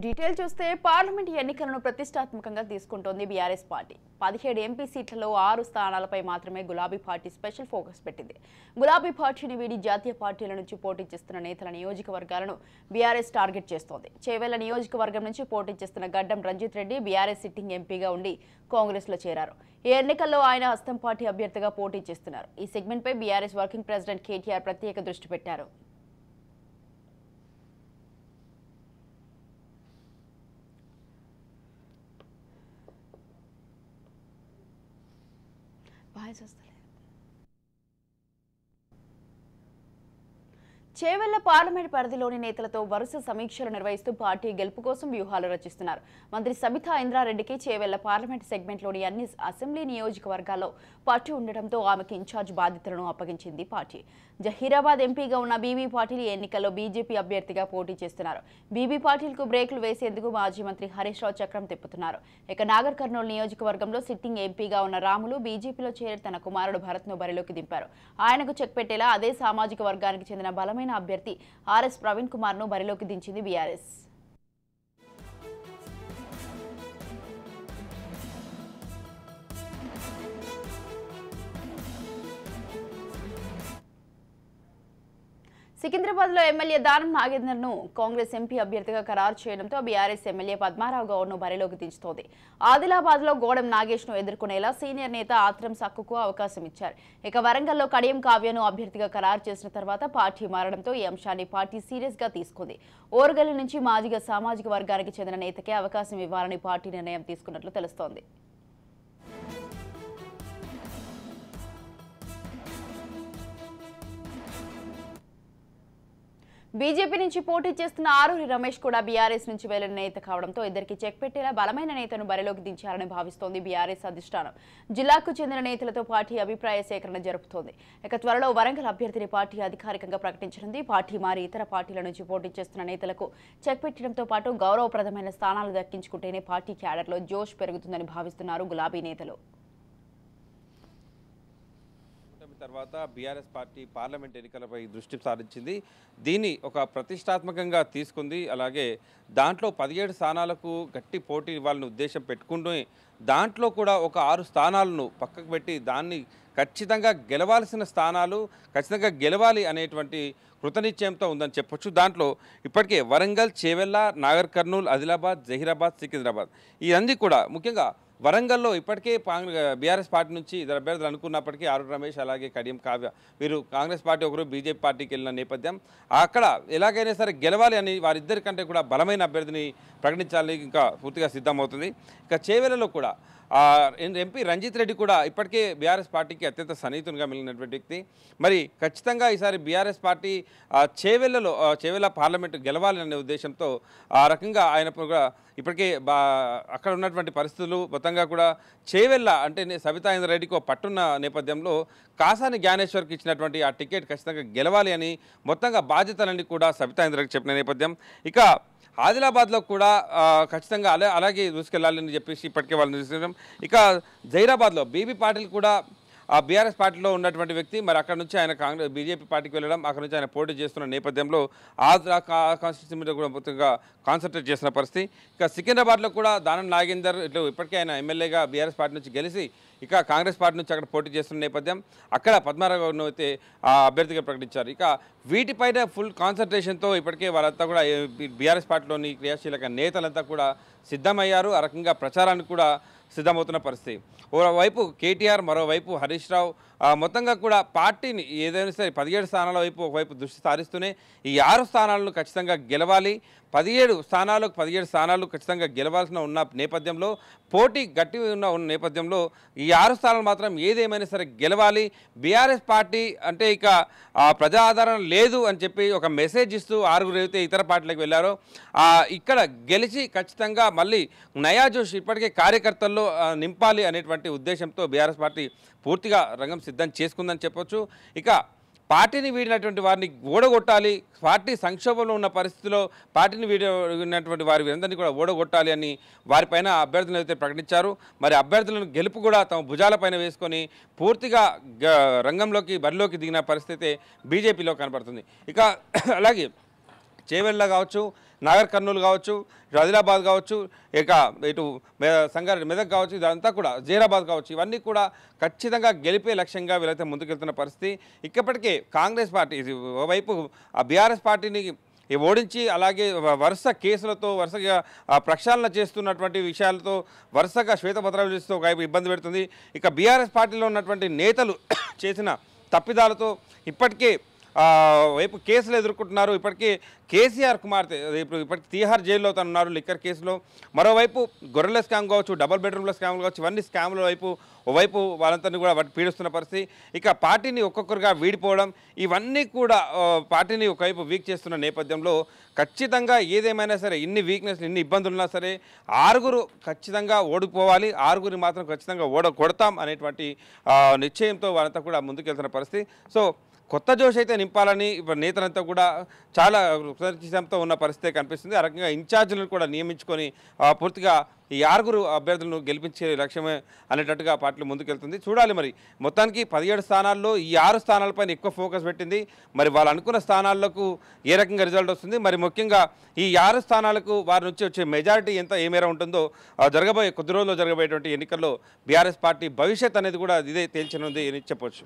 Detail చూస్తే parliament ఎన్నికలను ప్రతిష్టాత్మకంగా తీసుకుంటోంది బీఆర్ఎస్ పార్టీ. 17 ఎంపీ సీట్లలో 6 స్థానాలపై మాత్రమే గులాబీ పార్టీ స్పెషల్ ఫోకస్ పెట్టింది. గులాబీ పార్టీని వీడి జాతీయ పార్టీల నుంచి పోటీ చేస్తున్న నేతల నియోజకవర్గాలను బీఆర్ఎస్ టార్గెట్ చేస్తోంది. చేవెళ్ల నియోజకవర్గం నుంచి పోటీ చేస్తున్న గడ్డం రంజిత్ రెడ్డి బీఆర్ఎస్ సిట్టింగ్ ఎంపీగా ఉండి కాంగ్రెస్ లో చేరారు. ఈ ఎన్నికల్లో ఆయన హస్తం పార్టీ అభ్యర్థిగా పోటీ చేస్తున్నారు. ఈ సెగ్మెంట్ పై బీఆర్ఎస్ వర్కింగ్ ప్రెసిడెంట్ కేటీఆర్ ప్రత్యేక దృష్టి పెట్టారు. చేవెళ్ల పార్లమెంట్ పరిధిలోని నేతలతో వరుస సమీక్షలు నిర్వహిస్తూ పార్టీ గెలుపు కోసం వ్యూహాలు రచిస్తున్నారు. మంత్రి సబితా ఇంద్రారెడ్డికి చేవెళ్ల పార్లమెంట్ సెగ్మెంట్లోని అన్ని అసెంబ్లీ నియోజకవర్గాల్లో పార్టీ ఉండడంతో ఆమెకు ఇన్ఛార్జ్ బాధ్యతలను అప్పగించింది పార్టీ. జహీరాబాద్ ఎంపీగా ఉన్న బీబీ పాటిల్ ఎన్నికల్లో బీజేపీ అభ్యర్థిగా పోటీ చేస్తున్నారు. బీబీ పాటిల్కు బ్రేకులు వేసేందుకు మాజీ మంత్రి హరీష్ రావు చక్రం తిప్పుతున్నారు. ఇక నాగర్ కర్నూలు నియోజకవర్గంలో సిట్టింగ్ ఎంపీగా ఉన్న రాములు బీజేపీలో చేరి తన కుమారుడు భరత్ను బరిలోకి దింపారు. ఆయనకు చెక్ పెట్టేలా అదే సామాజిక వర్గానికి చెందిన బలమైన అభ్యర్థి ఆర్ఎస్ ప్రవీణ్ కుమార్ ను బరిలోకి దించింది బీఆర్ఎస్. సికింద్రాబాద్ లో ఎమ్మెల్యే దానం నాగేందర్ ను కాంగ్రెస్ ఎంపీ అభ్యర్థిగా ఖరారు చేయడంతో బీఆర్ఎస్ ఎమ్మెల్యే పద్మారావు గౌడ్ ను బరిలోకి దించుతోంది. ఆదిలాబాద్ లో గోడం నాగేష్ ను ఎదుర్కొనేలా సీనియర్ నేత ఆత్రం సక్కుకు అవకాశం ఇచ్చారు. ఇక వరంగల్లో కడియం కావ్యను అభ్యర్థిగా ఖరారు చేసిన తర్వాత పార్టీ మారడంతో ఈ అంశాన్ని పార్టీ సీరియస్ గా తీసుకుంది. ఓరుగల్లు నుంచి మాదిగ సామాజిక వర్గానికి చెందిన నేతకే అవకాశం ఇవ్వాలని పార్టీ నిర్ణయం తీసుకున్నట్లు తెలుస్తోంది. బీజేపీ నుంచి పోటీ చేస్తున్న ఆరూరి రమేష్ కూడా బీఆర్ఎస్ నుంచి వెళ్లిన నేత కావడంతో ఇద్దరికి చెక్ పెట్టేలా బలమైన నేతను బరిలోకి దించారని భావిస్తోంది బీఆర్ఎస్ అధిష్టానం. జిల్లాకు చెందిన నేతలతో పార్టీ అభిప్రాయ సేకరణ జరుపుతోంది. ఇక త్వరలో వరంగల్ అభ్యర్థిని పార్టీ అధికారికంగా ప్రకటించనుంది. పార్టీ మారి ఇతర పార్టీల నుంచి పోటీ చేస్తున్న నేతలకు చెక్ పెట్టడంతో పాటు గౌరవప్రదమైన స్థానాలు దక్కించుకుంటేనే పార్టీ క్యాడర్లో జోష్ పెరుగుతుందని భావిస్తున్నారు గులాబీ నేతలు. తర్వాత బీఆర్ఎస్ పార్టీ పార్లమెంట్ ఎన్నికలపై దృష్టి సారించింది. దీన్ని ఒక ప్రతిష్టాత్మకంగా తీసుకుంది. అలాగే దాంట్లో 17 స్థానాలకు గట్టి పోటీ ఇవ్వాలని ఉద్దేశం పెట్టుకుంటూ దాంట్లో కూడా ఒక 6 స్థానాలను పక్కకు పెట్టి దాన్ని ఖచ్చితంగా గెలవాల్సిన స్థానాలు ఖచ్చితంగా గెలవాలి అనేటువంటి కృతనిశ్చయంతో ఉందని చెప్పొచ్చు. దాంట్లో ఇప్పటికే వరంగల్, చేవెళ్ల, నాగర్ కర్నూలు, ఆదిలాబాద్, జహీరాబాద్, సికింద్రాబాద్ ఇవన్నీ కూడా ముఖ్యంగా వరంగల్లో ఇప్పటికే బీఆర్ఎస్ పార్టీ నుంచి ఇద్దరు అభ్యర్థులు అనుకున్నప్పటికీ ఆరూరి రమేష్ అలాగే కడియం కావ్య వీరు కాంగ్రెస్ పార్టీ ఒకరు బీజేపీ పార్టీకి వెళ్ళిన నేపథ్యం అక్కడ ఎలాగైనా సరే గెలవాలి అని వారిద్దరికంటే కూడా బలమైన అభ్యర్థిని ప్రకటించాలని ఇంకా పూర్తిగా సిద్ధమవుతుంది. ఇక చేవెళ్లలో కూడా ఎంపీ రంజిత్ రెడ్డి కూడా ఇప్పటికే బీఆర్ఎస్ పార్టీకి అత్యంత సన్నిహితునిగా మిగిలినటువంటి వ్యక్తి. మరి ఖచ్చితంగా ఈసారి బీఆర్ఎస్ పార్టీ చేవెళ్ల పార్లమెంటు గెలవాలనే ఉద్దేశంతో ఆ రకంగా ఆయన కూడా ఇప్పటికే అక్కడ ఉన్నటువంటి పరిస్థితులు మొత్తంగా కూడా చేవెళ్ల అంటే సబితా ఇంద్రారెడ్డికి పట్టున్న నేపథ్యంలో కాసాని జ్ఞానేశ్వర్కి ఇచ్చినటువంటి ఆ టికెట్ ఖచ్చితంగా గెలవాలి అని మొత్తంగా బాధ్యతలన్నీ కూడా సబితా ఇంద్రారెడ్డికి చెప్పిన నేపథ్యం. ఇక ఆదిలాబాద్లో కూడా ఖచ్చితంగా అలాగే దూసుకెళ్లాలని చెప్పేసి ఇప్పటికే వాళ్ళు నిర్ణయించడం. ఇక జహీరాబాద్లో బీబీ పాటిల్ కూడా బీఆర్ఎస్ పార్టీలో ఉన్నటువంటి వ్యక్తి. మరి అక్కడ నుంచి ఆయన బీజేపీ పార్టీకి వెళ్ళడం, అక్కడ నుంచి ఆయన పోటీ చేస్తున్న నేపథ్యంలో కాన్స్టిట్యూన్సీ మీద కూడా మొత్తంగా కాన్సన్ట్రేట్ చేసిన పరిస్థితి. ఇక సికింద్రాబాద్లో కూడా దానం నాగేందర్ ఇప్పటికే ఆయన ఎమ్మెల్యేగా బీఆర్ఎస్ పార్టీ నుంచి గెలిచి ఇక కాంగ్రెస్ పార్టీ నుంచి అక్కడ పోటీ చేస్తున్న నేపథ్యం అక్కడ పద్మారావు అయితే అభ్యర్థిగా ప్రకటించారు. ఇక వీటిపైన ఫుల్ కాన్సన్ట్రేషన్తో ఇప్పటికే వాళ్ళంతా కూడా బీఆర్ఎస్ పార్టీలోని క్రియాశీలక నేతలంతా కూడా సిద్ధమయ్యారు. ఆ రకంగా ప్రచారానికి కూడా సిద్ధమవుతున్న పరిస్థితి. ఓవైపు కేటీఆర్, మరోవైపు హరీష్ రావు మొత్తంగా కూడా పార్టీని ఏదైనా సరే 17 స్థానాల వైపు ఒకవైపు దృష్టి సారిస్తూనే ఈ 6 స్థానాలను ఖచ్చితంగా గెలవాలి. 17 స్థానాలు ఖచ్చితంగా గెలవాల్సిన ఉన్న నేపథ్యంలో పోటీ గట్టి ఉన్న నేపథ్యంలో ఈ 6 స్థానాలు మాత్రం ఏదేమైనా సరే గెలవాలి. బీఆర్ఎస్ పార్టీ అంటే ఇక ప్రజా ఆదరణ లేదు అని చెప్పి ఒక మెసేజ్ ఇస్తూ 6 అయితే ఇతర పార్టీలకు వెళ్ళారో ఇక్కడ గెలిచి ఖచ్చితంగా మళ్ళీ నయా జోష్ ఇప్పటికే కార్యకర్తల్లో నింపాలి అనేటువంటి ఉద్దేశంతో బీఆర్ఎస్ పార్టీ పూర్తిగా రంగం సిద్ధం చేసుకుందని చెప్పొచ్చు. ఇక పార్టీని వీడినటువంటి వారిని ఓడగొట్టాలి, పార్టీ సంక్షోభంలో ఉన్న పరిస్థితిలో పార్టీని వీడినటువంటి వారందరినీ కూడా ఓడగొట్టాలి అని వారిపైన అభ్యర్థులను అయితే ప్రకటించారు. మరి అభ్యర్థులను గెలుపు కూడా తమ భుజాలపైన వేసుకొని పూర్తిగా బరిలోకి దిగిన పరిస్థితి బీజేపీలో కనబడుతుంది. ఇక అలాగే చేవెళ్ల కావచ్చు, నాగర్ కర్నూలు కావచ్చు, ఇటు ఆదిలాబాద్ కావచ్చు, ఇక ఇటు సంగారెడ్డి మెదక్ కావచ్చు, ఇదంతా కూడా జైరాబాద్ కావచ్చు, ఇవన్నీ కూడా ఖచ్చితంగా గెలిపే లక్ష్యంగా వీళ్ళైతే ముందుకెళ్తున్న పరిస్థితి. ఇప్పటికే కాంగ్రెస్ పార్టీ ఓవైపు ఆ బీఆర్ఎస్ పార్టీని ఓడించి అలాగే వరుస కేసులతో వరుసగా ప్రక్షాళన చేస్తున్నటువంటి విషయాలతో వరుసగా శ్వేతపత్రాలు చేస్తూ ఒక ఇబ్బంది పెడుతుంది. ఇక బీఆర్ఎస్ పార్టీలో ఉన్నటువంటి నేతలు చేసిన తప్పిదాలతో ఇప్పటికే వైపు కేసులు ఎదుర్కొంటున్నారు. ఇప్పటికే కేసీఆర్ కుమార్తె ఇప్పటికి తీహార్ జైల్లో ఉన్నారు లిక్కర్ కేసులో. మరోవైపు గొర్రెల స్కామ్ కావచ్చు, డబుల్ బెడ్రూమ్ల స్కామ్లు కావచ్చు, ఇవన్నీ స్కామ్ల వైపు ఓవైపు వాళ్ళందరినీ కూడా పీడిస్తున్న పరిస్థితి. ఇక పార్టీని ఒక్కొక్కరుగా వీడిపోవడం, ఇవన్నీ కూడా పార్టీని ఒకవైపు వీక్ చేస్తున్న నేపథ్యంలో ఖచ్చితంగా ఏదేమైనా సరే ఇన్ని వీక్నెస్లు ఇన్ని ఇబ్బందులు ఉన్నా సరే 6 ఖచ్చితంగా ఓడిపోవాలి, 6 మాత్రం ఖచ్చితంగా కొడతాం అనేటువంటి నిశ్చయంతో వాళ్ళంతా కూడా ముందుకెళ్తున్న పరిస్థితి. సో కొత్త జోష్ అయితే నింపాలని నేతలంతా కూడా చాలా కృతజ్ఞతతో ఉన్న పరిస్థితి కనిపిస్తుంది. ఆ రకంగా ఇన్ఛార్జీలను కూడా నియమించుకొని పూర్తిగా ఈ 6 అభ్యర్థులను గెలిపించే లక్ష్యమే అనేటట్టుగా పార్టీలు ముందుకెళ్తుంది. చూడాలి మరి మొత్తానికి 17 స్థానాల్లో ఈ 6 స్థానాలపైన ఎక్కువ ఫోకస్ పెట్టింది. మరి వాళ్ళు అనుకున్న స్థానాలకు ఏ రకంగా రిజల్ట్ వస్తుంది, మరి ముఖ్యంగా ఈ 6 స్థానాలకు వారి నుంచి వచ్చే మెజారిటీ ఏ మేర ఉంటుందో కొద్ది రోజుల్లో జరగబోయేటువంటి ఎన్నికల్లో బీఆర్ఎస్ పార్టీ భవిష్యత్ అనేది కూడా ఇదే తేల్చనుంది అని చెప్పొచ్చు.